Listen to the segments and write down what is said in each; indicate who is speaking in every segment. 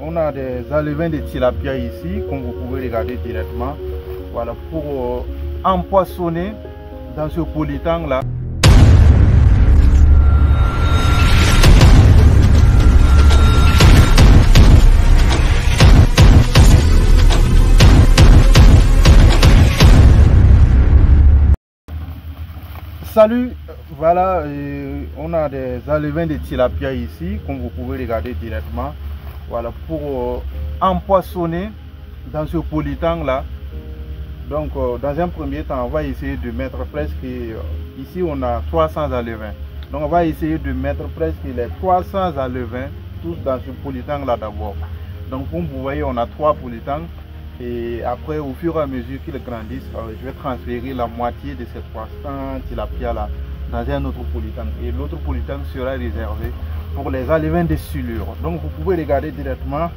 Speaker 1: on a des alevins de tilapia ici, comme vous pouvez regarder directement. Voilà, pour empoisonner dans ce polytank là. Salut, voilà, on a des alevins de tilapia ici, comme vous pouvez regarder directement. Voilà, pour empoisonner dans ce polytank là. Donc, dans un premier temps, on va essayer de mettre presque, ici on a 300 alevins. Donc, on va essayer de mettre presque les 300 alevins, tous dans ce polytank là d'abord. Donc, comme vous voyez, on a 3 polytanks. Et après, au fur et à mesure qu'ils grandissent, je vais transférer la moitié de ces 300 tilapia là dans un autre polytank. Et l'autre polytank sera réservé pour les alevins de silure. Donc, vous pouvez regarder directement.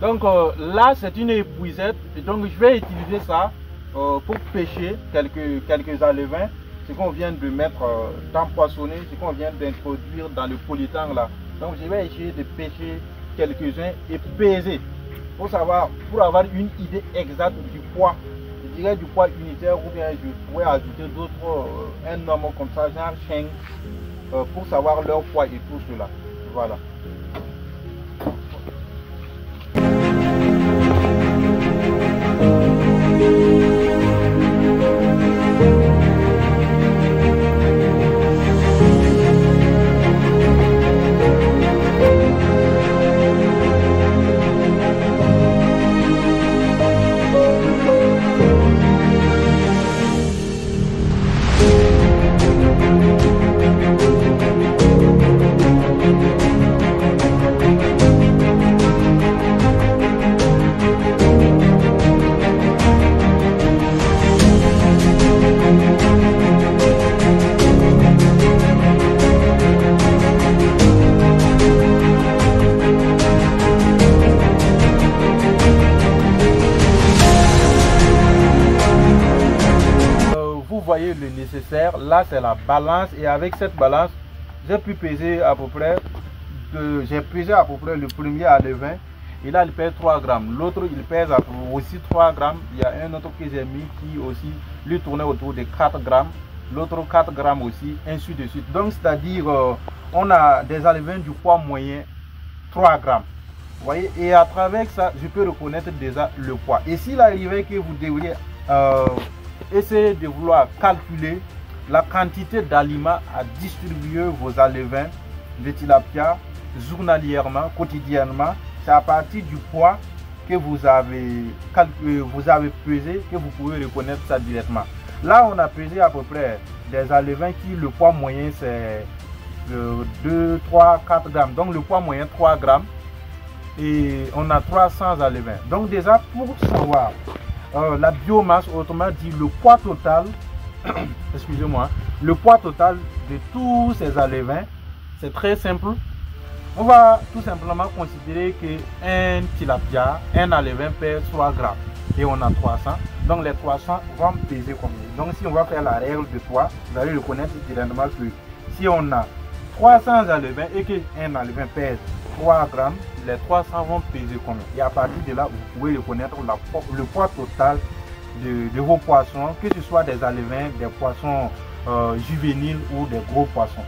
Speaker 1: Donc là c'est une épuisette, et donc je vais utiliser ça pour pêcher quelques alevins, ce qu'on vient de mettre d'empoisonner, ce qu'on vient d'introduire dans le polytank là. Donc je vais essayer de pêcher quelques-uns et peser pour savoir, pour avoir une idée exacte du poids, je dirais du poids unitaire, ou bien je pourrais ajouter d'autres, un nombre comme ça, genre 5, pour savoir leur poids et tout cela. Voilà. Voyez le nécessaire, là c'est la balance, et avec cette balance j'ai pu peser à peu près j'ai pesé à peu près le premier alevin, et là il pèse 3 grammes, l'autre il pèse aussi 3 grammes, il y a un autre que j'ai mis qui aussi lui tournait autour de 4 grammes, l'autre 4 grammes aussi, ainsi de suite. Donc c'est à dire on a des alevins du poids moyen 3 grammes, vous voyez, et à travers ça je peux reconnaître déjà le poids. Et s'il arrivait que vous devriez essayez de vouloir calculer la quantité d'aliments à distribuer vos alevins de tilapia journalièrement, quotidiennement. C'est à partir du poids que vous avez pesé que vous pouvez reconnaître ça directement. Là, on a pesé à peu près des alevins qui le poids moyen c'est 2, 3, 4 grammes. Donc le poids moyen 3 grammes. Et on a 300 alevins. Donc déjà pour savoir la biomasse, autrement dit le poids total, excusez-moi, le poids total de tous ces alevins, c'est très simple. On va tout simplement considérer que un tilapia, un alevin pèse 3 grammes et on a 300. Donc les 300 vont peser combien? Donc si on va faire la règle de poids, vous allez reconnaître directement que si on a 300 alevins et qu'un alevin pèse 3 grammes, les 300 vont peser combien? Et à partir de là, vous pouvez reconnaître le poids total de vos poissons, que ce soit des alevins, des poissons juvéniles ou des gros poissons.